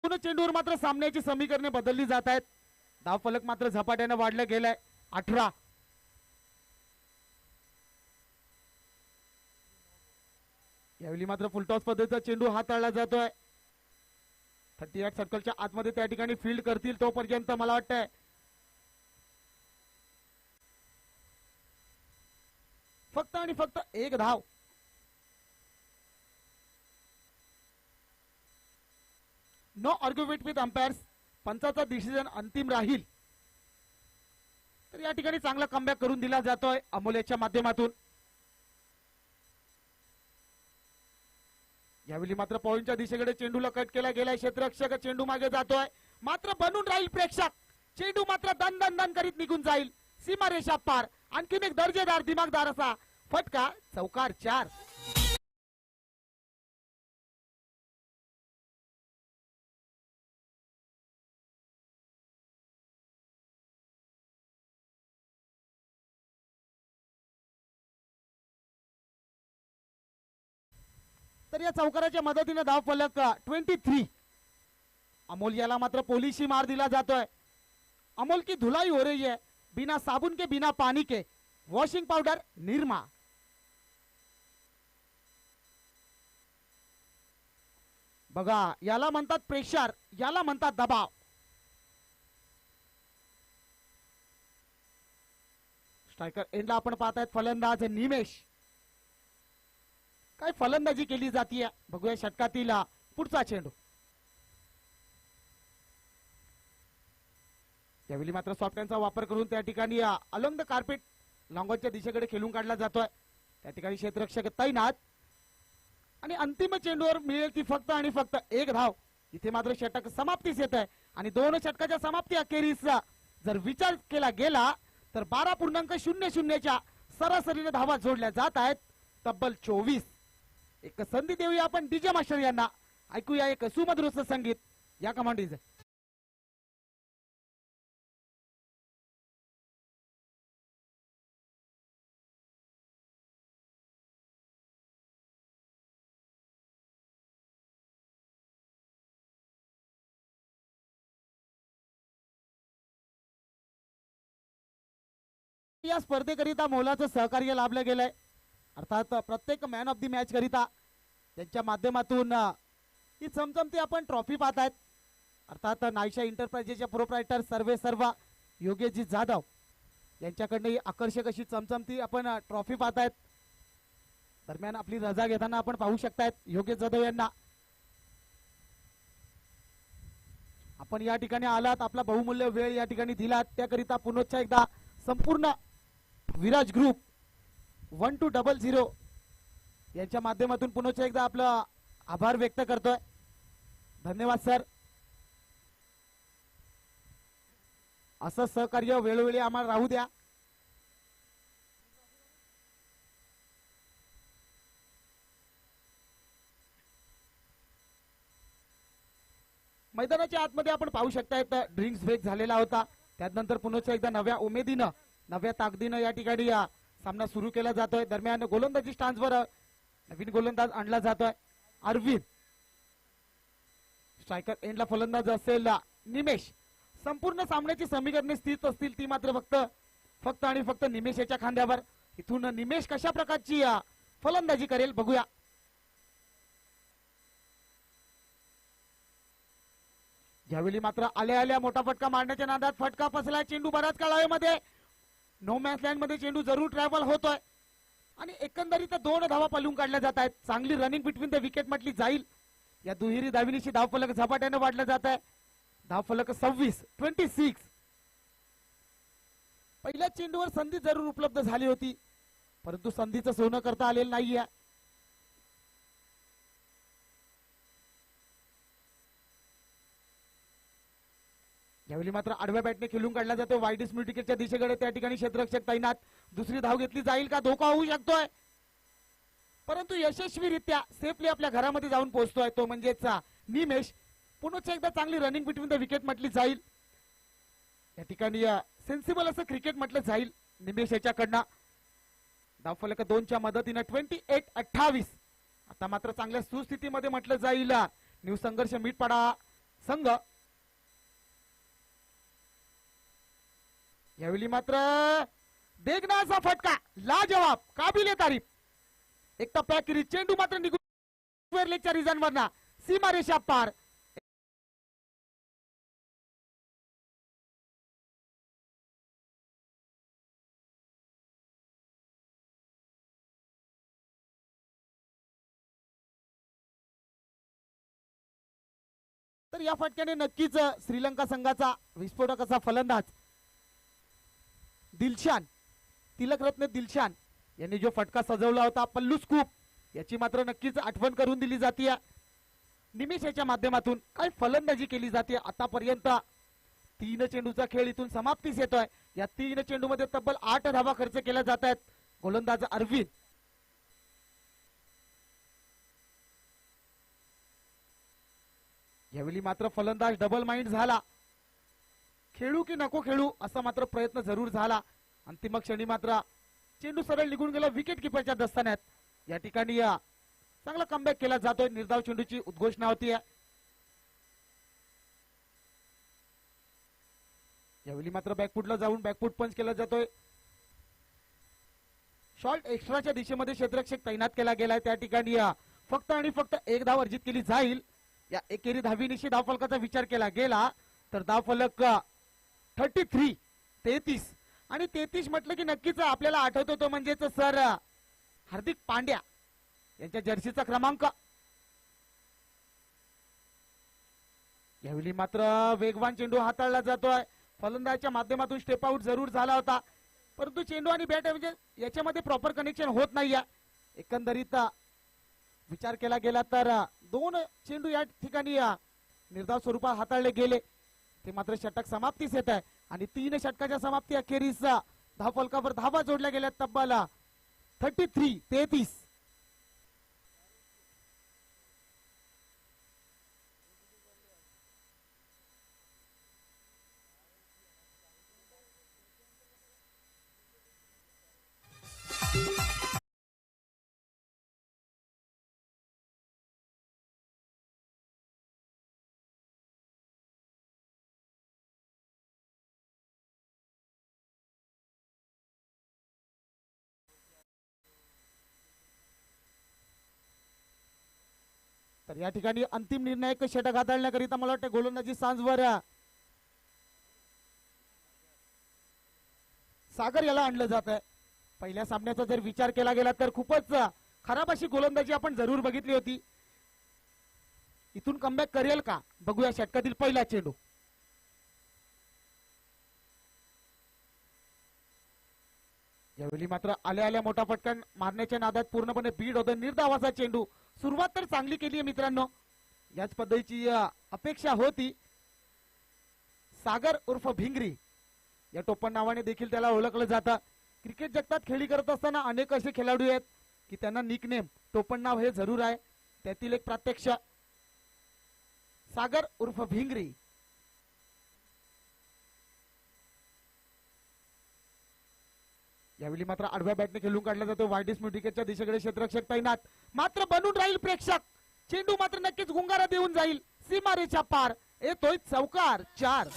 एकूणच चेंडूवर मात्र सामन्याची समीकरणे बदलली जात आहेत. धावफलक मात्र झपाट्याने वाढलं गेलाय 18. यावेळी मात्र फुलटॉस पद्धतीचा चेंडू हाताळला जातोय. 38 सर्कलच्या आतमध्ये त्या ठिकाणी फील्ड करतील तोपर्यंत मला वाटतंय फक्त आणि फक्त एक धाव. No argument with umpires. पंचाचा डिसिजन अंतिम राहील. तर या ठिकाणी चांगला कमबॅक करून दिला जातोय अमोल्याच्या माध्यमातून. यावेळी मात्र पॉइंटच्या दिशेकडे चेंडूला कट केला गेलाय. क्षेत्ररक्षक चेंडू मागे जातोय मात्र बनून राहील प्रेक्षक. चेंडू मात्र दन दन दन करीत निघून जाईल सीमारेषा पार. आणखीन एक दर्जेदार दिमागदार असा फटका. चौकार 4. तर या चौकाराच्या मदतीने धाव फलक 23. अमोल याला मात्र पोलिशी मार दिला जातोय. अमोल की धुलाई हो रही है बिना साबुन के बिना पानी के. Washing powder Nirma. बघा याला म्हणतात प्रेशर, याला म्हणतात दबाव. स्ट्रायकर एंडला आपण पाहतायत फलंदाज निमेश. काय फलंदाजी केली जाते बघूया षटकातील पुढचा चेंडू. यावेळी मात्र सॉफ्टहँडचा वापर करून त्या ठिकाणी अलोंग द कार्पेट लॉंगॉनच्या दिशेकडे खेळून काढला जातोय. त्या ठिकाणी क्षेत्ररक्षक तैनात आणि अंतिम चेंडूवर मिळेल ती फक्त आणि फक्त एक धाव. इथे मात्र षटक समाप्तीस येत आहे आणि 2 षटकाच्या समाप्ती अखेरीस जर विचार केला गेला तर 12.00च्या सरासरीने धावा जोडल्या जात आहेत. तब्बल 24. एक संधी देऊया आपण डीजे मास्टर यांना. ऐकूया एक सुमधुर संगीत या कमांडीज. या स्पर्धेकरिता मोलाचं सहकार्य लाभलं गेलंय. अर्थात प्रत्येक मॅन ऑफ द मॅच करिता त्यांच्या माध्यमातून ही चमचमती आपण ट्रॉफी पाहतायत. अर्थात नाईशा एंटरप्राइजेसच्या प्रोप्रायटर सर्वेसर्वा योगेशजी जाधव यांच्याकडनं ही आकर्षक अशी चमचमती आपण ट्रॉफी पाहतायत. दरम्यान आपली रजा घेताना आपण पाहू शकतायत योगेश जाधव यांना. आपण या ठिकाणी आलात, आपला बहुमूल्य वेळ या ठिकाणी दिलात, त्याकरिता पुनश्च एकदा संपूर्ण विराज ग्रुप 1200 यांच्या माध्यमातून पुनश्च एकदा आपलं आभार व्यक्त करतोय. धन्यवाद सर. असं सहकार्य वेळोवेळी आम्हाला राहू द्या. मैदानाच्या आतमध्ये आपण पाहू शकतायत ड्रिंक्स ब्रेक झालेला होता. त्यानंतर पुनश्च एकदा नव्या उमेदीनं नव्या ताकदीनं या ठिकाणी सामना सुरू केला जातोय. दरम्यान गोलंदाजी स्टान्सवर नवीन गोलंदाज आणला जातोय अरविंद. स्ट्रायकर एंडला फलंदाज असेल निमेश. संपूर्ण सामन्याची समीकरणे स्थित असतील ती मात्र फक्त आणि फक्त निमेश याच्या खांद्यावर. इथून निमेश कशा प्रकारची फलंदाजी करेल बघूया. यावेळी मात्र आल्या आल्या मोठा फटका मारण्याच्या नादात फटका फसला. चेंडू बराच काळ हवेमध्ये. नो मॅच लँड मध्ये चेंडू जरूर ट्रॅव्हल होतोय आणि एकंदरीत 2 धावा पळून काढल्या जात आहेत. चांगली रनिंग बिटवीन द विकेट म्हटली जाईल. या दुहेरी धाविनीशी धावफलक झपाट्याने वाढलं जात आहे. धावफलक 26. पहिल्या चेंडूवर संधी जरूर उपलब्ध झाली होती परंतु संधीचं सोनं करता आलेलं नाहीये. यावेळी मात्र आडव्या बॅटने खेळून काढला जातो वाईड स्मिड विकेटच्या दिशेकडे. त्या ठिकाणी क्षेत्ररक्षक तैनात. दुसरी धाव घेतली जाईल का, धोका होऊ शकतोय परंतु यशस्वीरित्या सेफली आपल्या घरामध्ये जाऊन पोहोचतोय तो म्हणजेच निमेश. पुन्हा एकदा चांगली रनिंग बिटवीन द विकेट म्हटली जाईल. या ठिकाणी सेन्सिबल असं क्रिकेट म्हटलं जाईल निमेश याच्याकडनं. धावफलक 2च्या मदतीने 28. आता मात्र चांगल्या सुस्थितीमध्ये म्हटलं जाईल न्यू संघर्ष मीटपाडा संघ. यावेळी मात्र देखना फटका, लाजवाब, काबिले तारीफ. एक टप्प्याखेरीज चेंडू मात्र निघून लेगच्या रिझनवरना सीमारेषा पार. तर या फटक्याने नक्कीच श्रीलंका संघाचा विस्फोटक असा फलंदाज दिलशान, तिलकरत्न दिलशान यांनी जो फटका सजवला होता पल्लू स्कूप, याची मात्र नक्कीच आठवण करून दिली जाते. निमेषाच्या माध्यमातून काय फलंदाजी केली जाते आतापर्यंत. 3 चेंडूचा खेळ इथून समाप्तीस येतोय. या 3 चेंडूमध्ये तब्बल 8 धावा खर्च केल्या जात आहेत. गोलंदाज अरविंद. यावेळी मात्र फलंदाज डबल माइंड झाला. खेळू की नको खेळू असा मात्र प्रयत्न जरूर झाला. अंतिम क्षणी मात्र चेंडू सरळ निघून गेला विकेट किपरच्या दस्तान्यात. या ठिकाणी चांगला कमबॅक केला जातोय. निर्धाव चेंडूची उद्घोषणा होती. यावेळी मात्र बॅकफुटला जाऊन बॅकफुट पंच केला जातोय. शॉर्ट एक्स्ट्राच्या दिशेमध्ये क्षेत्ररक्षक तैनात केला गेलाय. त्या ठिकाणी फक्त आणि फक्त 1 धाव अर्जित केली जाईल. या एकेरी धावीनिशी धावफलकाचा विचार केला गेला तर धावफलक 33 आणि 33 म्हटलं की नक्कीच आपल्याला आठवतो तो म्हणजेच सर हार्दिक पांड्या यांच्या जर्सीचा क्रमांक. यावेळी मात्र वेगवान चेंडू हाताळला जातोय. फलंदाजाच्या माध्यमातून स्टेप आउट जरूर झाला होता, परंतु चेंडू आणि बॅट म्हणजे याच्यामध्ये प्रॉपर कनेक्शन होत नाहीये. एकंदरीत विचार केला गेला तर 2 चेंडू या ठिकाणी निर्धाव स्वरूपात हाताळले गेले. ते मात्र षटक समाप्तीस येत आहे आणि 3 षटकाच्या समाप्ती अखेरीस धावफलकावर धावा जोडल्या गेल्या तब्बल 33. तर या ठिकाणी अंतिम निर्णायक षटक हाताळण्याकरिता मला वाटतं गोलंदाजी सांजवर सागर याला आणलं जात आहे. पहिल्या सामन्याचा जर विचार केला गेला तर खूपच खराब अशी गोलंदाजी आपण जरूर बघितली होती. इथून कमबॅक करेल का बघूया. षटकातील पहिला चेंडू. यावेळी मात्र आल्या मोठा फटकन मारण्याच्या नादात पूर्णपणे बीड होतं. निर्धावाचा चेंडू. सुरुवात तर चांगली केली आहे मित्रांनो. याच पद्धतीची अपेक्षा होती. सागर उर्फ भिंगरी या टोपण नावाने देखील त्याला ओळखलं जातं. क्रिकेट जगतात खेळी करत असताना अनेक असे खेळाडू आहेत की त्यांना निकनेम टोपण नाव हे जरूर आहे. त्यातील एक प्रत्यक्ष सागर उर्फ भिंगरी. यावेळी मात्र आडव्या बॅटने खेळून काढला जातो. वाईडिस विकेटच्या दिशेकडे क्षेत्ररक्षक तैनात. मात्र बनून राहील प्रेक्षक. चेंडू मात्र नक्कीच गुंगारा देऊन जाईल सीमारेषा पार. येतोय चौकार. 4.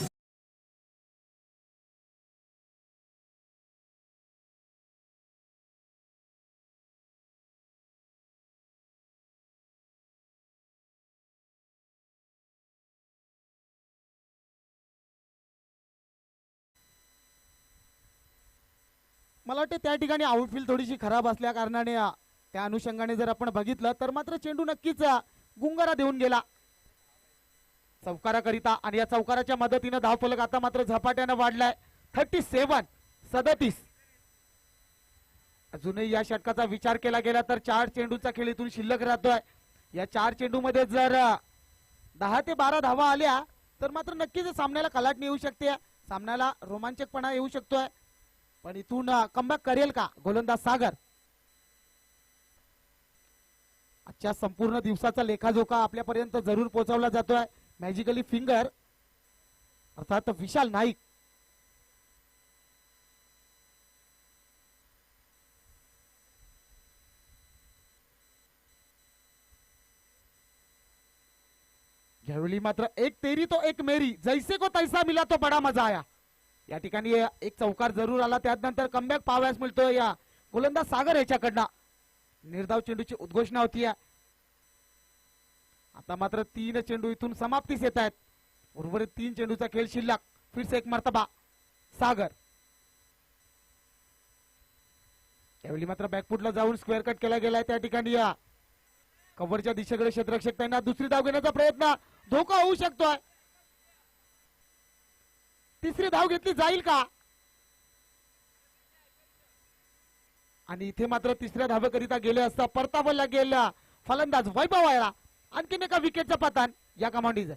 मला वाटतं त्या ठिकाणी आउटफील्ड थोडीशी खराब असल्या कारणाने त्या अनुषंगाने जर आपण बघितलं तर मात्र चेंडू नक्कीच गुंगारा देऊन गेला चौकाराकरिता. आणि या चौकाराच्या मदतीने धावफलक आता मात्र झपाट्याने वाढलाय. 37. अजूनही या षटकाचा विचार केला गेला तर 4 चेंडूचा खेळ इथून शिल्लक राहतोय. या 4 चेंडूमध्ये जर 10 ते 12 धावा आल्या तर मात्र नक्कीच सामन्याला कलाटणी येऊ शकते. सामन्याला रोमांचकपणा येऊ शकतोय. पण इथून कमबॅक करेल का गोलंदाज सागर. आजच्या संपूर्ण दिवसाचा लेखाजोखा आपल्यापर्यंत जरूर पोहोचवला जातोय. मॅजिकली फिंगर अर्थात विशाल नाईक. यावेळी यावेळी मात्र एक तेरी तो एक मेरी, जैसे को तैसा मिला तो बडा मजा आया. या ठिकाणी एक चौकार जरूर आला, त्यानंतर कमबॅक पाहावयास मिळतोय या गोलंदाज सागर याच्याकडनं. निर्धाव चेंडूची उद्घोषणा होती. आता मात्र 3 चेंडू इथून समाप्तीस येत आहेत. उर्वरित 3 चेंडूचा खेळ शिल्लक. फिर से एक मर्तबा सागर. यावेळी मात्र बॅकफुटला जाऊन स्क्वेअर कट केला गेलाय. त्या ठिकाणी या कव्हरच्या दिशेकडे क्षेत्ररक्षक त्यांना दुसरी धाव घेण्याचा प्रयत्न, धोका होऊ शकतोय. तिसरी धाव घेतली जाईल का? आणि इथे मात्र तिसऱ्या धावेकरिता गेले असता परतावला गेला फलंदाज वैभव वायरा. आणखीन एका विकेटचं पतन या कमांडीचं.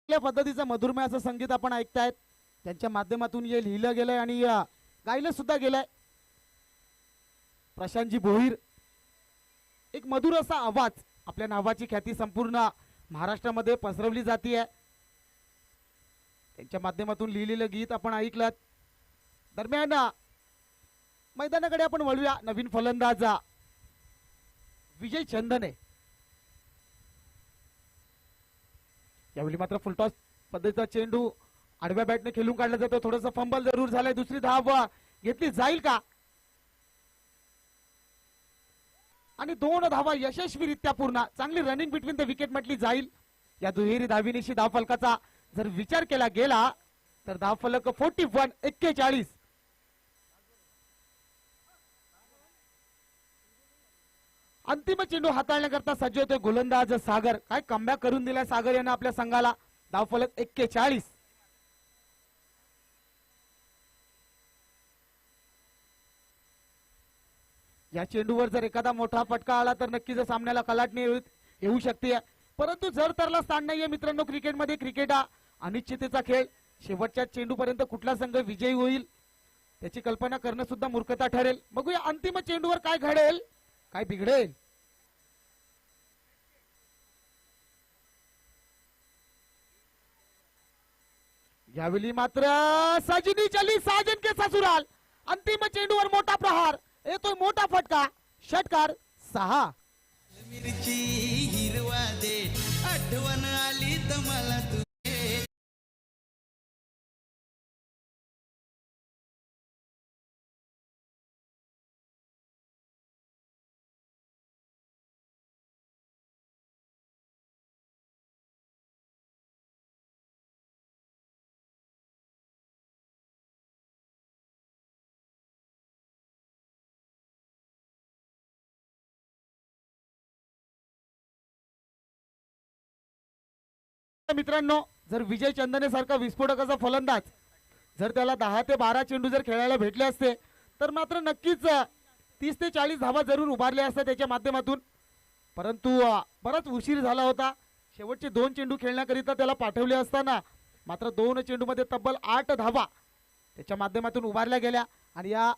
पद्धतीचं मधुरमय असं संगीत आपण ऐकतायत. त्यांच्या माध्यमातून हे लिहिलं गेलंय आणि गायलं सुद्धा गेलंय. प्रशांतजी भोईर, एक मधुर असा आवाज, आपल्या नावाची ख्याती संपूर्ण महाराष्ट्रामध्ये पसरवली जाते. त्यांच्या माध्यमातून लिहिलेलं गीत आपण ऐकलं. दरम्यान मैदानाकडे आपण वळूया. नवीन फलंदाज विजय चंदने. यावेळी मात्र फुलटॉस पद्धतीचा चेंडू आडव्या बॅटने खेळून काढला जातो. थोडंसं फंबल जरूर झालंय. दुसरी धाव घेतली जाईल का? आणि 2 धावा यशस्वीरित्या पूर्ण. चांगली रनिंग बिटवीन द विकेट म्हटली जाईल. या दुहेरी धावीनिशी धाव फलकाचा जर विचार केला गेला तर धाव फलक 41-41. अंतिम चेंडू हाताळण्याकरता सज्ज होतोय गोलंदाज सागर. काय कमबॅक करून दिलाय सागर यानं आपल्या संघाला. धावफलक 41. या चेंडूवर जर एखादा मोठा फटका आला तर नक्कीच सामन्याला कलाटणी येऊ शकते. परंतु जर तरला स्थान नाहीये मित्रांनो क्रिकेटमध्ये. क्रिकेट हा अनिश्चिततेचा खेळ. शेवटच्या चेंडूपर्यंत कुठला संघ विजयी होईल त्याची कल्पना करणं सुद्धा मूर्खता ठरेल. बघूया अंतिम चेंडूवर काय घडेल, काय बिघडेल. यावेळी मात्र सजनी चली साजन के ससुराल. अंतिम चेंडूवर मोठा प्रहार येतोय, मोठा फटका. षटकार 6. मिरची हिरवा दे, आठवण आली तर मला तू. मित्रांनो जर विजय चंदने सारखा विस्फोटकाचा फलंदाज जर त्याला 10 ते 12 चेंडू जर खेळायला भेटले असते तर मात्र नक्कीच 30 ते 40 धावा जरूर उभारल्या असत्या त्याच्या माध्यमातून. परंतु बराच उशीर झाला होता. शेवटचे 2 चेंडू खेळण्याकरिता त्याला पाठवले असताना मात्र 2 चेंडूमध्ये तब्बल 8 धावा त्याच्या माध्यमातून उभारल्या गेल्या. आणि या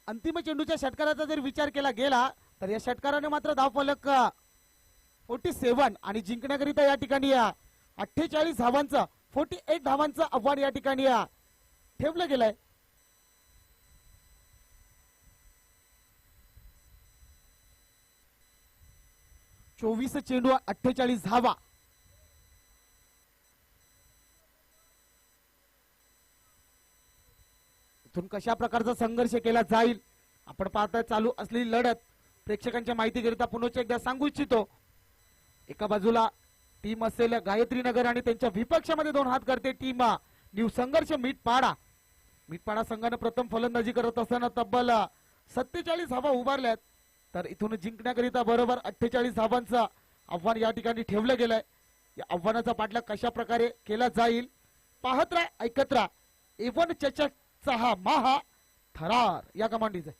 अंतिम चेंडूच्या षटकाराचा जर विचार केला गेला तर या षटकाराने मात्र धावफलक 47 आणि जिंकण्याकरिता या ठिकाणी 48 धावांचं 48 धावांचं आव्हान या ठिकाणी ठेवलं गेलंय. चोवीस चेंडू 48 धावा. इथून कशा प्रकारचा संघर्ष केला जाईल आपण पाहता. चालू असलेली लढत प्रेक्षकांच्या माहितीकरिता पुन्हा एकदा सांगू इच्छितो. एका बाजूला टीम असेल गायत्री नगर आणि त्यांच्या विपक्षामध्ये 2 हात करते टीम न्यू संघर्ष मीठपाडा. मीठपाडा संघाने प्रथम फलंदाजी करत असताना तब्बल 47 धावा उभारल्यात. तर इथून जिंकण्याकरिता बरोबर 48 धावांचं आव्हान या ठिकाणी ठेवलं गेलंय. या आव्हानाचा पाठलाग कशा प्रकारे केला जाईल पाहत राहा, ऐकत राहा. एवन चचकचा हा महा थरार या कमांडीचा.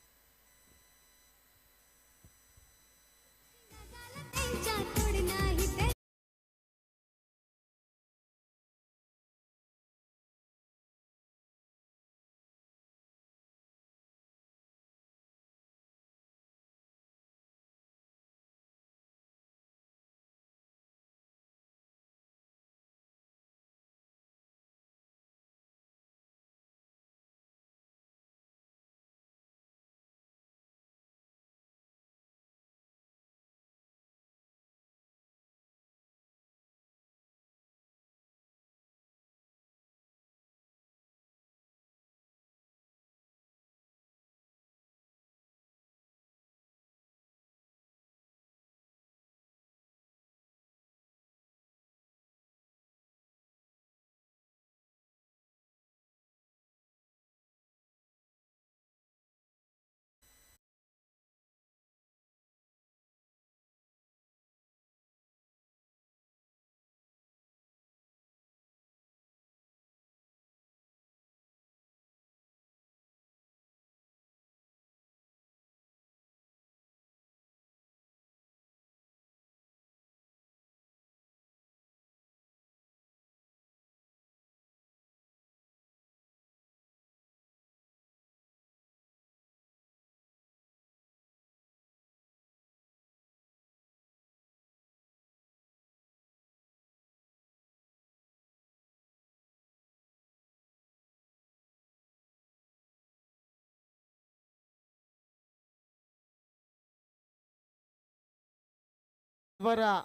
बरं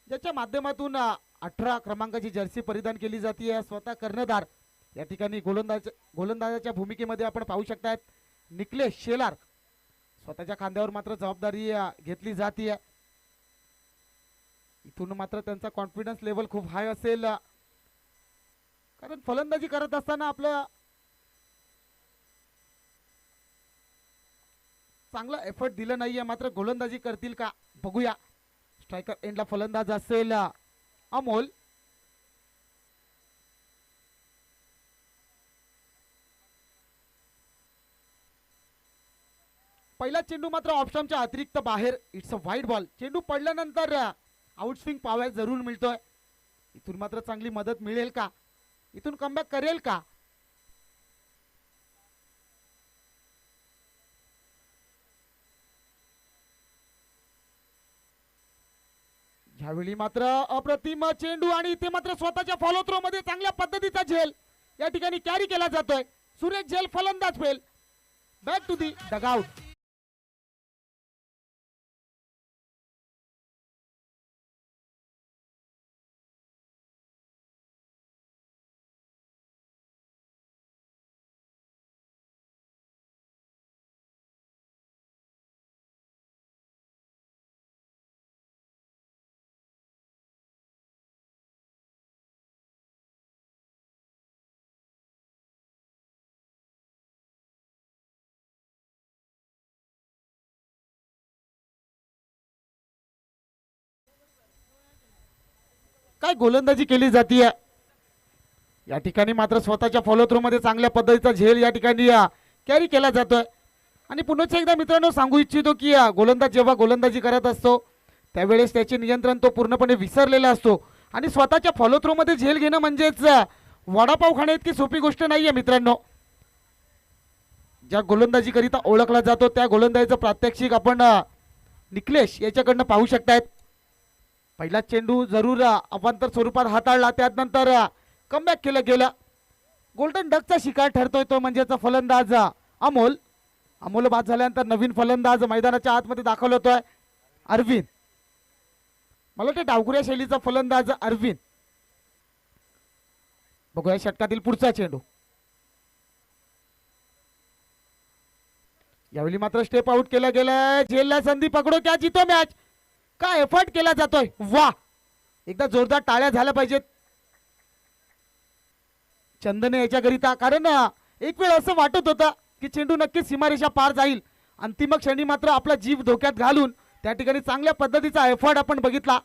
ज्याच्या माध्यमातून 18 क्रमांकाची जर्सी परिधान केली जाते स्वतः कर्णधार या ठिकाणी गोलंदाजाच्या भूमिकेमध्ये आपण पाहू शकतात निकलेश शेलार स्वतःच्या खांद्यावर मात्र जबाबदारी घेतली जाते इथून मात्र त्यांचा कॉन्फिडन्स लेवल खूप हाय असेल कारण फलंदाजी करत असताना आपलं चांगला एफर्ट दिलं नाहीये मात्र गोलंदाजी करतील का बघूया स्ट्रायकर एंडला फलंदाज असेल अमोल पहिला चेंडू मात्र ऑप्शनच्या अतिरिक्त बाहेर इट्स अ वाईड बॉल चेंडू पडल्यानंतर आउटस्विंग पाहायला जरूर मिळतोय इथून मात्र चांगली मदत मिळेल का इथून कमबॅक करेल का ह्यावेळी मात्र अप्रतिम चेंडू आणि इथे मात्र स्वतःच्या फॉलो थ्रो मध्ये चांगल्या पद्धतीचा झेल या ठिकाणी कॅरी केला जातोय सुरेश झेल फलंदाज fail back to the dugout काय गोलंदाजी केली जाते या ठिकाणी मात्र स्वतःच्या फॉलो थ्रो मध्ये चांगल्या पद्धतीचा झेल या ठिकाणी कॅरी केला जातोय आणि पुन्हा एकदा मित्रांनो सांगू इच्छितो की गोलंदाज जेव्हा गोलंदाजी करत असतो त्यावेळेस त्याचे नियंत्रण तो पूर्णपणे विसरलेला असतो आणि स्वतःच्या फॉलो थ्रो मध्ये झेल घेणं म्हणजेच वडापाव खाणे इतकी सोपी गोष्ट नाहीये मित्रांनो ज्या गोलंदाजी करिता ओळखला जातो त्या गोलंदाजीचं प्रात्यक्षिक आपण निकलेश याच्याकडनं पाहू शकतायत पहिला चेंडू जरूर अवांतर स्वरूपात हाताळला त्यानंतर कमबॅक केलं गेलं गोल्डन डकचा शिकार ठरतोय तो म्हणजेच फलंदाज अमोल अमोल बाद झाल्यानंतर नवीन फलंदाज मैदानाच्या आतमध्ये दाखल होतोय अरविंद मला वाटतं डावकुऱ्या शैलीचा फलंदाज अरविंद बघूया षटकातील पुढचा चेंडू यावेळी मात्र स्टेप आउट केला गेलाय झेलला संधी पकडो क्या जितो मॅच काय एफर्ट केला जातोय वा एकदा जोरदार टाळ्या झाल्या पाहिजेत चंदने याच्याकरिता कारण एक वेळ असं वाटत होतं की चेंडू नक्कीच सीमारेषा पार जाईल अंतिम क्षणी मात्र आपला जीव धोक्यात घालून त्या ठिकाणी चांगल्या पद्धतीचा एफर्ट आपण बघितला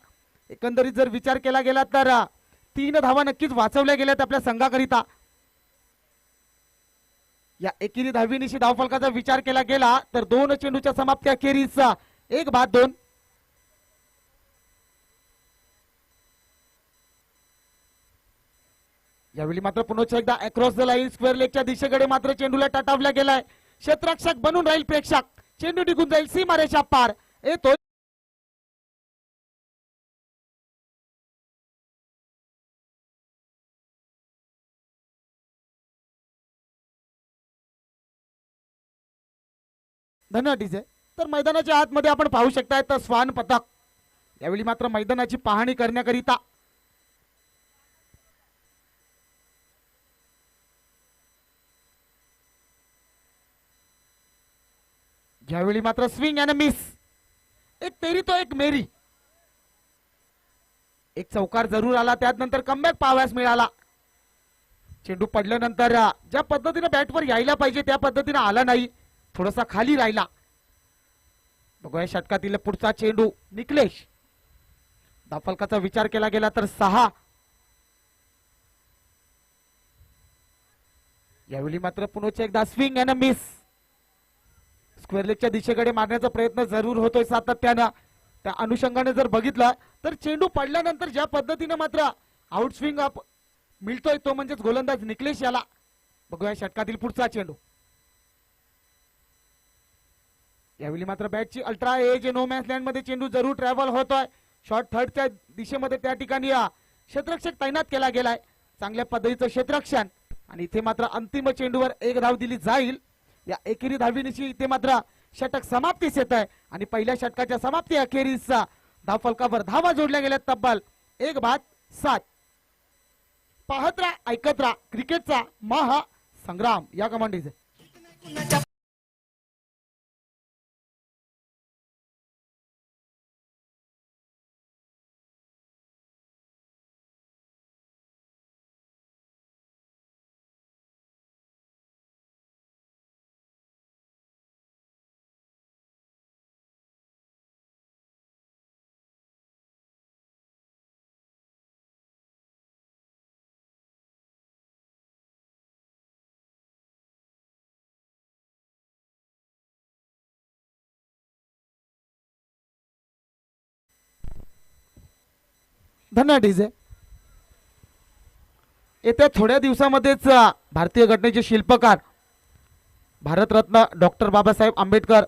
एकंदरीत जर विचार केला गेला तर 3 धावा नक्कीच वाचवल्या गेल्यात आपल्या संघाकरिता या एकेरी धावीनिशी धावफलकाचा विचार केला गेला तर 2 चेंडूच्या समाप्ती अखेरीस 1 बाद 2 यावेळी मात्र पुन्हा एकदा अक्रॉस द लाईन स्क्वेअर लेगच्या दिशेकडे मात्र चेंडूला टाटावला गेलाय क्षेत्ररक्षक बनून राहील प्रेक्षक चेंडू निघून जाईल सीमारेषा पार येतो धन्यवाद डीजे तर मैदानाच्या आतमध्ये आपण पाहू शकताय तर स्वान पथक यावेळी मात्र मैदानाची पाहणी करण्याकरिता यावेळी मात्र स्विंग अँड मिस एक तेरी तो एक मेरी एक चौकार जरूर आला त्यानंतर कमबॅक पाहावयास मिळाला चेंडू पडल्यानंतर ज्या पद्धतीने बॅटवर यायला पाहिजे त्या पद्धतीने आला नाही थोडासा खाली राहिला बघूया षटकातील पुढचा चेंडू निकलेश धावफलकाचा विचार केला गेला तर 6 यावेळी मात्र पुन्हा एकदा स्विंग अँड मिस स्क्वेअर लेगच्या दिशेकडे मारण्याचा प्रयत्न जरूर होतोय सातत्यानं त्या अनुषंगाने जर बघितलं तर चेंडू पडल्यानंतर ज्या पद्धतीने मात्र आउटस्विंग मिळतोय तो म्हणजेच गोलंदाज निकलेश याला बघूया षटकातील पुढचा चेंडू यावेळी मात्र बॅटची ultra edge no man's land मध्ये चेंडू जरूर ट्रॅव्हल होतोय शॉर्ट थर्डच्या दिशेमध्ये त्या ठिकाणी क्षेत्ररक्षक तैनात केला गेलाय चांगल्या पद्धतीचं क्षेत्ररक्षण आणि इथे मात्र अंतिम चेंडूवर 1 धाव दिली जाईल या एकेरी धावीनिशी इथे मात्र षटक समाप्तीस येत आहे आणि पहिल्या षटकाच्या समाप्ती अखेरीचा धावफलकावर धावा जोडल्या गेल्या तब्बल 1-7. पाहत राहा ऐकत राहा क्रिकेटचा महासंग्राम या कमांडीचे. धन्यवाद डीजे. येत्या थोड्या दिवसामध्येच भारतीय घटनेचे शिल्पकार भारतरत्न डॉक्टर बाबासाहेब आंबेडकर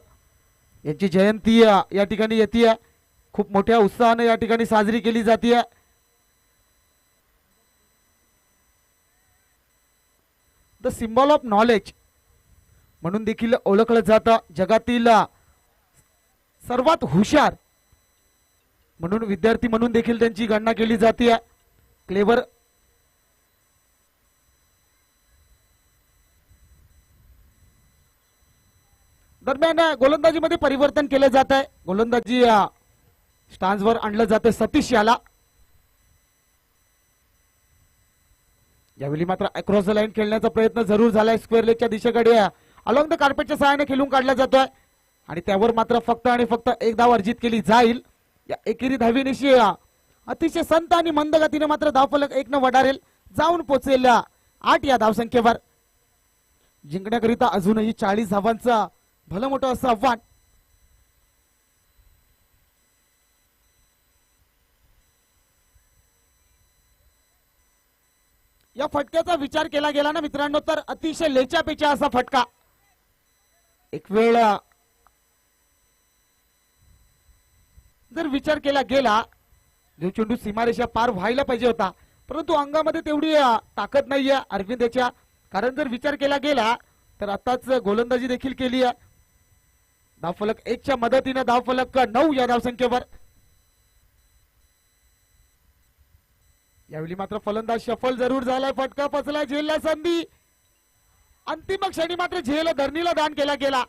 यांची जयंती या ठिकाणी येते. खूप मोठ्या उत्साहाने या ठिकाणी साजरी केली जाते. द सिम्बॉल ऑफ नॉलेज म्हणून देखील ओळखलं जातं. जगातील सर्वात हुशार म्हणून विद्यार्थी म्हणून देखील त्यांची गणना केली जाते. क्लेवर दरम्यान गोलंदाजीमध्ये परिवर्तन केलं जात आहे. गोलंदाजी स्टान्सवर आणलं जातं सतीश याला. यावेळी मात्र अक्रॉस द लाईन खेळण्याचा प्रयत्न जरूर झालाय. स्क्वेअर लेगच्या दिशेकडे अलॉंग द कार्पेटच्या सहाय्याने खेळून काढला जातोय आणि त्यावर मात्र फक्त आणि फक्त एक धाव अर्जित केली जाईल. या एकेरी धावीनिशी अतिशय संत आणि मंद गतीने मात्र धावफलक 1 वडारेल जाऊन पोहोचेल 8 या धावसंख्येवर. जिंकण्याकरिता अजूनही 40 धावांचं भलं मोठं असं आव्हान. या फटक्याचा विचार केला गेला ना मित्रांनो तर अतिशय लेच्यापेच्या असा फटका. एक वेळ जर विचार केला गेला जो चेंडू सीमारेषा पार व्हायला पाहिजे होता परंतु अंगामध्ये तेवढी ताकद नाहीये अरविंद याच्या. कारण जर विचार केला गेला तर आताच गोलंदाजी देखील केली आहे. धावफलक 1 च्या मदतीने धावफलक 9 या धावसंख्येवर. यावेळी मात्र फलंदाज सफल जरूर झालाय. फटका फसला. झेलला संधी. अंतिम क्षणी मात्र झेल धरणीला दान केला गेला.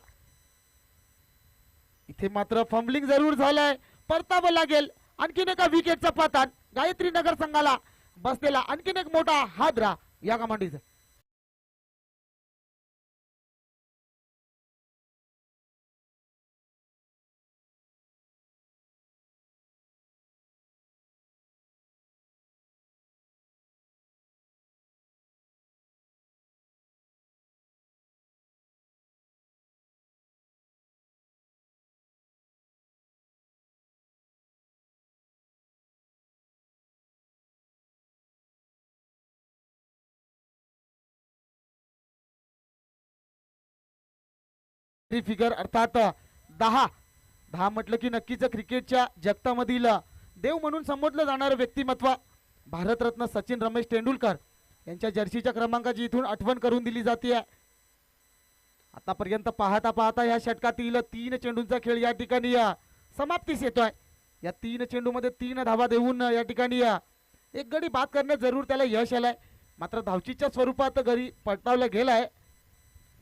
इथे मात्र फंबलिंग जरूर झालाय. परतावं लागेल. आणखीन एका विकेटचा पतन गायत्री नगर संघाला बसलेला आणखीन एक मोठा हादरा या कमांडीचा. फिगर अर्थात 10 म्हटलं की नक्कीच क्रिकेटच्या जगतामधील देव म्हणून संबोधलं जाणारं व्यक्तिमत्व भारतरत्न सचिन रमेश तेंडुलकर यांच्या जर्सीच्या क्रमांकाची इथून आठवण करून दिली जाते. आतापर्यंत पाहता पाहता या षटकातील 3 चेंडूंचा खेळ या ठिकाणी समाप्तीस येतोय. या 3 चेंडूमध्ये 3 धावा देऊन या ठिकाणी एक गडी बाद करण्यात जरूर त्याला यश आलंय. मात्र धावचीच्या स्वरूपात गडी पटकावला गेलाय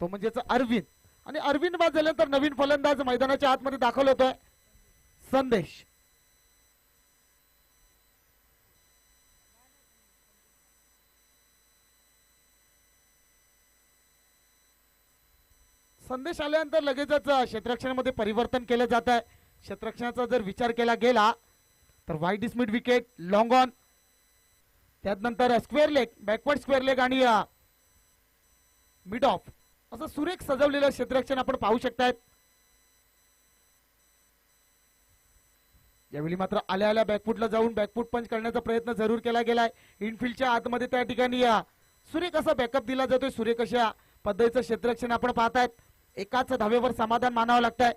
तो म्हणजेच अरविंद. आणि अरविंद बाद झाल्यानंतर नवीन फलंदाज मैदानाच्या आतमध्ये दाखल होतोय संदेश. संदेश आल्यानंतर लगेचच क्षेत्ररक्षणामध्ये परिवर्तन केलं जात आहे. क्षेत्ररक्षणाचा जर विचार केला गेला तर wide mid wicket, long on, त्यानंतर square leg, backward square leg आणि मिड ऑफ असं सुरेख सजवलेलं क्षेत्ररक्षण आपण पाहू शकतायत. यावेळी मात्र आल्या आल्या बॅकफुटला जाऊन बॅकफुट पंच करण्याचा प्रयत्न जरूर केला गेलाय. इनफिल्डच्या आतमध्ये त्या ठिकाणी सुरेख असा बॅकअप दिला जातोय. सुरेख अशा पद्धतीचं क्षेत्ररक्षण आपण पाहतायत. एकाच धावेवर समाधान मानावं लागतंय.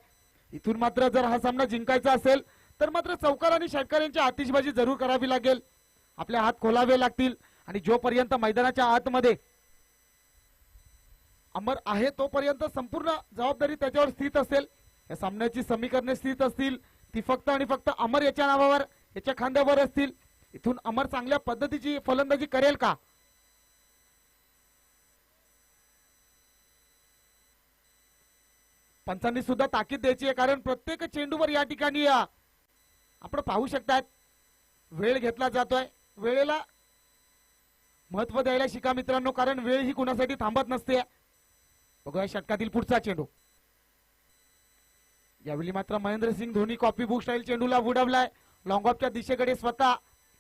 इथून मात्र जर हा सामना जिंकायचा असेल तर मात्र चौकार आणि षटकार यांची आतिषबाजी जरूर करावी लागेल. आपले हात खोलावे लागतील आणि जोपर्यंत मैदानाच्या आतमध्ये अमर आहे तोपर्यंत संपूर्ण जबाबदारी त्याच्यावर स्थित असेल. या सामन्याची समीकरणे स्थित असतील ती फक्त आणि फक्त अमर याच्या नावावर, याच्या खांद्यावर असतील. इथून अमर चांगल्या पद्धतीची फलंदाजी करेल का? पंचांनी सुद्धा ताकीद द्यायची आहे, कारण प्रत्येक चेंडूवर या ठिकाणी आपण पाहू शकतात वेळ घेतला जातोय. वेळेला महत्व द्यायला शिका मित्रांनो, कारण वेळ ही कुणासाठी थांबत नसते. बघूया षटकातील पुढचा चेंडू. यावेळी मात्र Mahendra Singh Dhoni copy book style चेंडूला उडवलाय. लॉंग ऑफच्या दिशेकडे स्वतः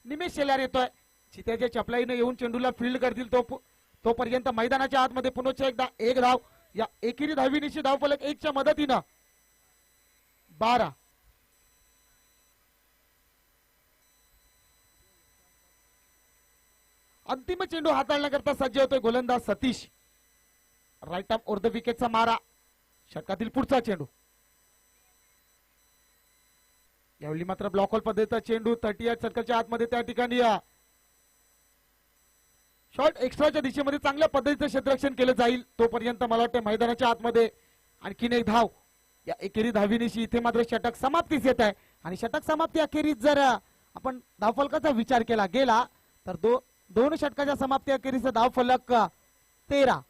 निमेश शेलार येतोय. चित्याच्या चपलाईने येऊन चेंडूला फील्ड करतील तोपर्यंत मैदानाच्या आतमध्ये पुन्हा एकदा एक धाव. या एकेरी धावीनिशी धावफलक 1च्या मदतीनं 12. अंतिम चेंडू हाताळण्याकरता सज्ज होतोय गोलंदाज Satish. Right arm over the विकेटचा मारा. षटकातील पुढचा चेंडू. यावेळी मात्र ब्लॉक होल पद्धतीचा चेंडू 38 सर्कलच्या आतमध्ये, त्या ठिकाणी शॉर्ट एक्स्ट्राच्या दिशेमध्ये चांगल्या पद्धतीचं क्षेत्ररक्षण केलं जाईल. तोपर्यंत मला वाटतं मैदानाच्या आतमध्ये आणखीन एक धाव. या एकेरी धावीनिशी इथे मात्र षटक समाप्तीस येत आहे. आणि षटक समाप्ती अखेरीस जर आपण धावफलकाचा विचार केला गेला तर दोन षटकाच्या समाप्ती अखेरीचा धावफलक 13.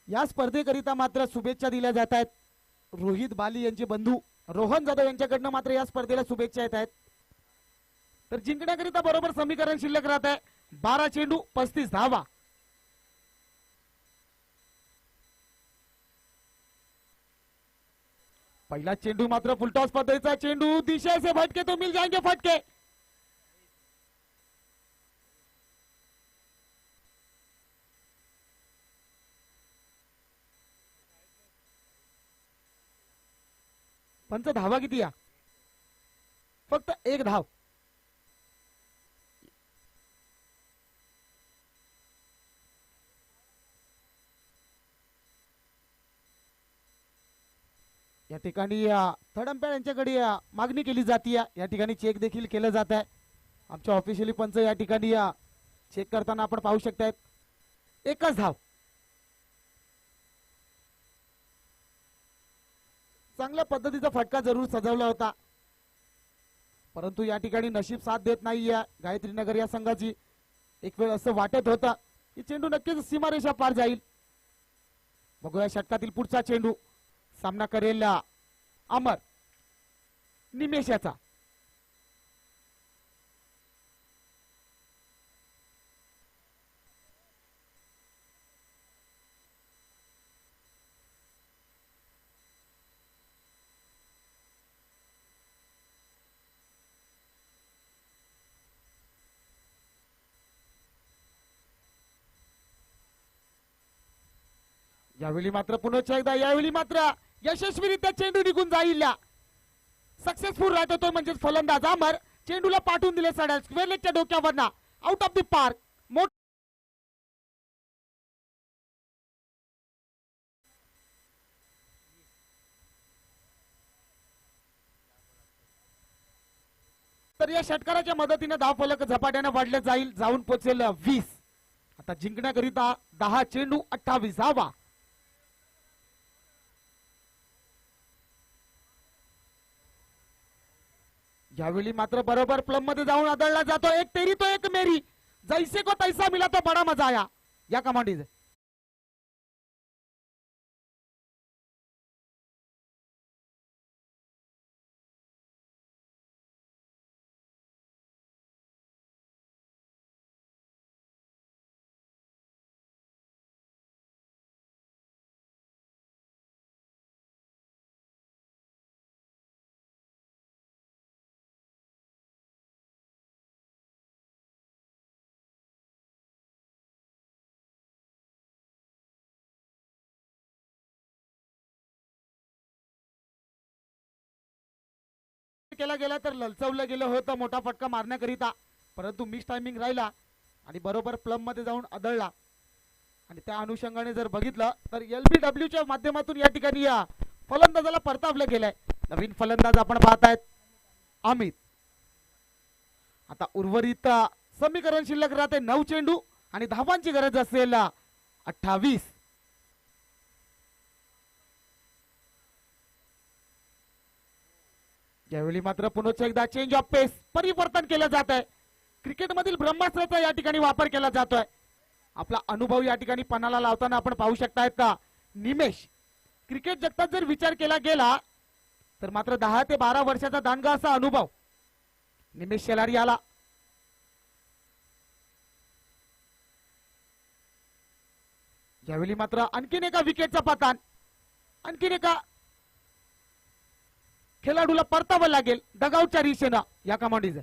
या स्पर्धेकरिता मात्र शुभेच्छा दिल्या जात आहेत. रोहित बाली यांचे बंधू रोहन जाधव यांच्याकडनं मात्र या स्पर्धेला शुभेच्छा येत आहेत. तर जिंकण्याकरिता बरोबर समीकरण शिल्लक राहत आहे. 12 चेंडू 35 धावा. पहिला चेंडू मात्र फुलटॉस पद्धतीचा चेंडू. दिशा से फटके तो मिल जाएंगे फटके. पंच धावा किती या? फक्त एक धाव. या ठिकाणी थर्ड अंपायर यांच्याकडे मागणी केली जाते. या ठिकाणी चेक देखील केलं जात आहे. आमच्या ऑफिशियली पंच या ठिकाणी चेक करताना आपण पाहू शकतायत. एकच धाव. चांगल्या पद्धतीचा फटका जरूर सजवला होता, परंतु या ठिकाणी नशीब साथ देत नाहीये गायत्रीनगर या संघाची. एक वेळ असं वाटत होतं की चेंडू नक्कीच सीमारेषा पार जाईल. बघूया षटकातील पुढचा चेंडू. सामना करेल अमर निमेशाचा. यावेळी मात्र पुन्हा एकदा यावेळी मात्र यशस्वीरित्या चेंडू निघून जाईल. सक्सेसफुल राहत होतो म्हणजे फलंदाज अमर. चेंडूला पाठवून दिले सड्या स्क्वेअर लेगच्या डोक्यावरना आउट ऑफ द पार्क. तर या षटकाराच्या मदतीने धावफलक झपाट्याने वाढले जाईल. जाऊन पोहोचेल 20. आता जिंकण्याकरिता 10 चेंडू 28 धावा. यावेळी मात्र बरोबर प्लम मध्ये जाऊन आदळला जातो. एक तेरी तो एक मेरी, जैसे को तैसा मिला तो बडा मजा आया. या कमांडीज केला गेला तर ललचवलं गेलं होतं मोठा फटका मारण्याकरिता, परंतु मिस टायमिंग राहिला आणि बरोबर प्लम मध्ये जाऊन आदळला. आणि त्या अनुषंगाने जर बघितलं तर LBWच्या माध्यमातून या ठिकाणी या फलंदाजाला परतावलं गेलंय. नवीन फलंदाज आपण पाहतायत अमित. आता उर्वरित समीकरण शिल्लक राहते 9 चेंडू आणि धावांची गरज असेल 28. यावेळी मात्र पुन्हा एकदा चेंज ऑफ पेस परिवर्तन केलं जात आहे. क्रिकेटमधील ब्रह्मास्त्राचा या ठिकाणी वापर केला जातोय. आपला अनुभव या ठिकाणी पणाला लावताना आपण पाहू शकतायत का निमेश. क्रिकेट जगतात जर विचार केला गेला तर मात्र 10 ते 12 वर्षाचा दांडगा असा अनुभव निमेश शेलारी आला. यावेळी मात्र आणखीन एका विकेटचा पतन, आणखीन एका खेळाडूला परतावं लागेल डगआउटच्या दिशेनं या कमांडीज.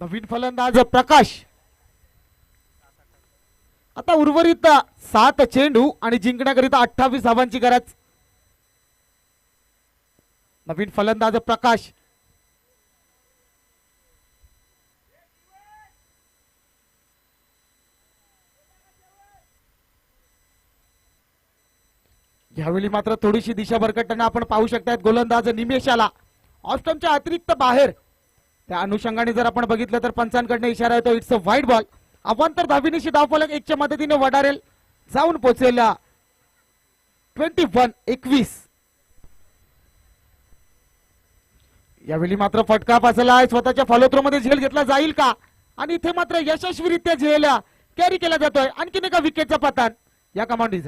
नवीन फलंदाज प्रकाश. आता उर्वरित 7 चेंडू आणि जिंकण्याकरिता 28 धावांची गरज. नवीन फलंदाज प्रकाश. यावेळी मात्र थोडीशी दिशा भरकटताना आपण पाहू शकतायत गोलंदाज निमेशाला ऑस्टमच्या अतिरिक्त बाहेर. त्या अनुषंगाने जर आपण बघितलं तर पंचांकडनं इशारा येतो इट्स अ वाईड बॉल. अवांतर धाविनिशी धावफलक 1च्या मदतीने वडारेल जाऊन पोहोचेल 21. यावेळी मात्र फटका बसला आहे. स्वतःच्या फॉलोथ्रो मध्ये झेल घेतला जाईल का आणि इथे मात्र यशस्वीरित्या झेल कॅरी केला जातोय. आणखीन एका विकेटचा पतन या कमांडीज.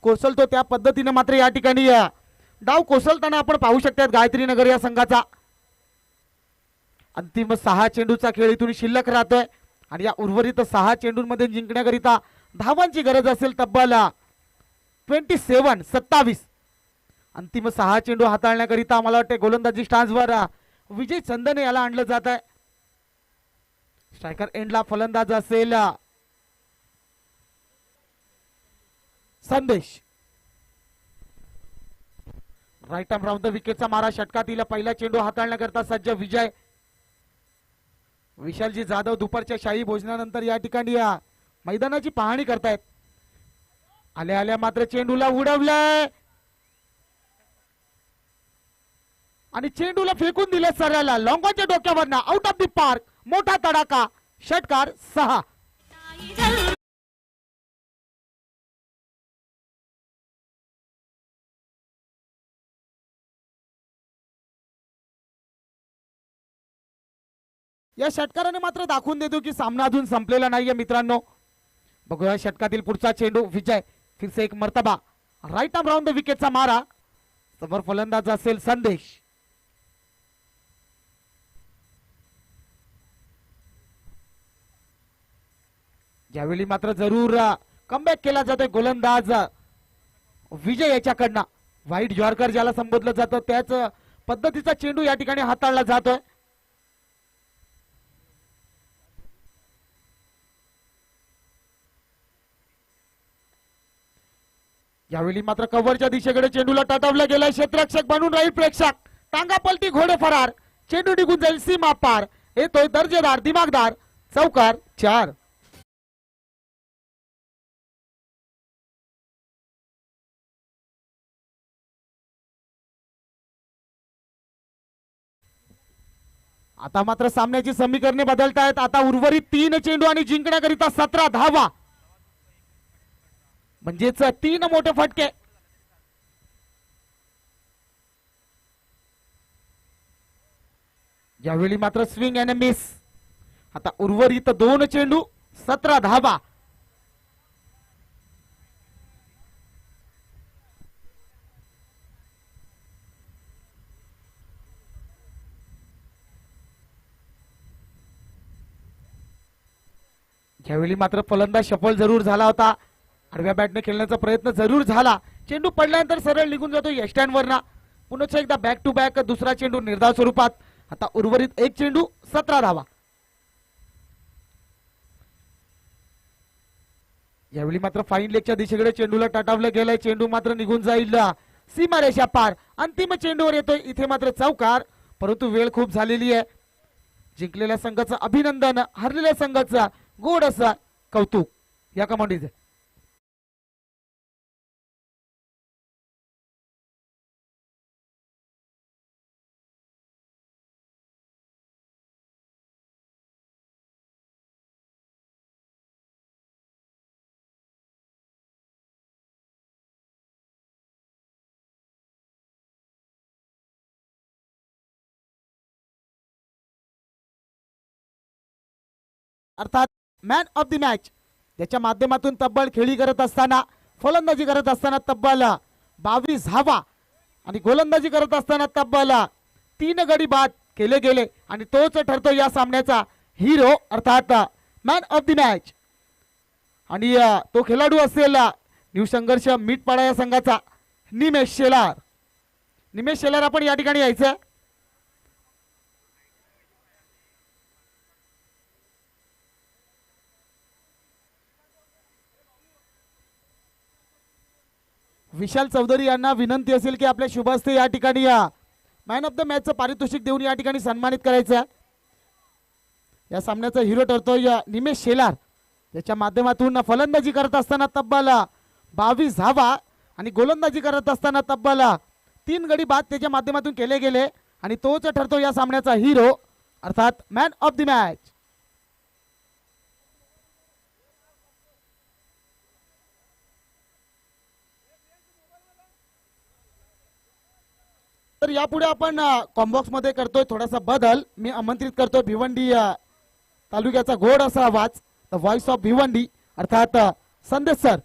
कोसलतो त्या पद्धतीने मात्र या ठिकाणी डाव कोसलताना आपण पाहू शकतात गायत्री नगर या संघाचा. अंतिम 6 चेंडूचा खेळ इथून शिल्लक राहतोय आणि या उर्वरित 6 चेंडूंमध्ये जिंकण्याकरिता धावांची गरज असेल तब्बल 27. अंतिम 6 चेंडू हाताळण्याकरिता मला वाटते गोलंदाजी स्टान्सवर विजय चंदने याला आणलं जात आहे. स्ट्रायकर एंडला फलंदाज असेल संदेश. राईट आर्म राऊंड द विकेटचा मारा षटकातील पहिला चेंडू हाताळण्याकरता सज्ज विजय. विशालजी जाधव दुपारच्या शाही भोजनानंतर या ठिकाणी या मैदानाची पाहणी करतायत. आल्या आल्या मात्र चेंडूला उडवलंय आणि चेंडूला फेकून दिलं सरळला लॉंगॉनच्या डोक्यावरनं आउट ऑफ द पार्क. मोठा तडाखा. षटकार 6. या षटकाराने मात्र दाखवून देतो की सामना अजून संपलेला नाहीये मित्रांनो. बघूया षटकातील पुढचा चेंडू विजय. फिरसे एक मर्तबा राईट आर्म राऊंड द विकेटचा मारा. समोर फलंदाज असेल संदेश. यावेळी मात्र जरूर कमबॅक केला जातोय गोलंदाज विजय याच्याकडनं. व्हाईट जॉर्कर ज्याला संबोधलं जातं त्याच पद्धतीचा चेंडू या ठिकाणी हाताळला जातोय. यावेळी मात्र कव्हरच्या दिशेकडे चेंडूला टटवलं गेलाय. क्षेत्ररक्षक बनून राहील प्रेक्षक. टांगा पलटी घोडे फरार. चेंडू निघून जाईल सीमा पार. येतोय दर्जेदार दिमागदार चौकार 4. आता मात्र सामन्याची समीकरणे बदलतायत. आता उर्वरित 3 चेंडू आणि जिंकण्याकरिता 17 धावा, म्हणजेच 3 मोठे फटके. यावेळी मात्र स्विंग अँड मिस. आता उर्वरित 2 चेंडू 17 धावा. यावेळी मात्र फलंदाज सफल जरूर झाला होता. आडव्या बॅटने खेळण्याचा प्रयत्न जरूर झाला. चेंडू पडल्यानंतर सरळ निघून जातो यष्टॅन वरना. पुन्हा एकदा बॅक टू बॅक दुसरा चेंडू निर्धाव स्वरूपात. आता उर्वरित 1 चेंडू 17 धावा. यावेळी मात्र फाईन लेगच्या दिशेकडे चेंडूला टाटावलं गेलंय. चेंडू मात्र निघून जाईल सीमारेषा पार. अंतिम चेंडूवर येतोय. इथे मात्र चौकार, परंतु वेळ खूप झालेली आहे. जिंकलेल्या संघाचं अभिनंदन, हरलेल्या संघाचा गोड असा कौतुक या कमांडीचे. अर्थात मॅन ऑफ द मॅच, त्याच्या माध्यमातून तब्बल खेळी करत असताना, फलंदाजी करत असताना तब्बल 22 धावा आणि गोलंदाजी करत असताना तब्बल 3 गडी बाद केले गेले आणि तोच ठरतो या सामन्याचा हिरो अर्थात मॅन ऑफ द मॅच. आणि तो खेळाडू असेल न्यू संघर्ष मीठपाडा या संघाचा निमेश शेलार. निमेश शेलार, आपण या ठिकाणी यायचं. विशाल चौधरी यांना विनंती असेल की आपल्या शुभ हस्ते या ठिकाणी मॅन ऑफ द मॅचचं पारितोषिक देऊन या ठिकाणी सन्मानित करायचं. या सामन्याचा हिरो ठरतोय निमेश शेलार. त्याच्या माध्यमातून फलंदाजी करत असताना तब्बल 22 धावा आणि गोलंदाजी करत असताना तब्बल 3 गडी बाद त्याच्या माध्यमातून केले गेले आणि तोच ठरतो या सामन्याचा हिरो अर्थात मॅन ऑफ द मॅच. तर यापुढे आपण कॉम्बॉक्स मध्ये करतोय थोडासा बदल. मी आमंत्रित करतोय भिवंडी तालुक्याचा गोड असा आवाज, द व्हॉइस ऑफ भिवंडी अर्थात संदेश सर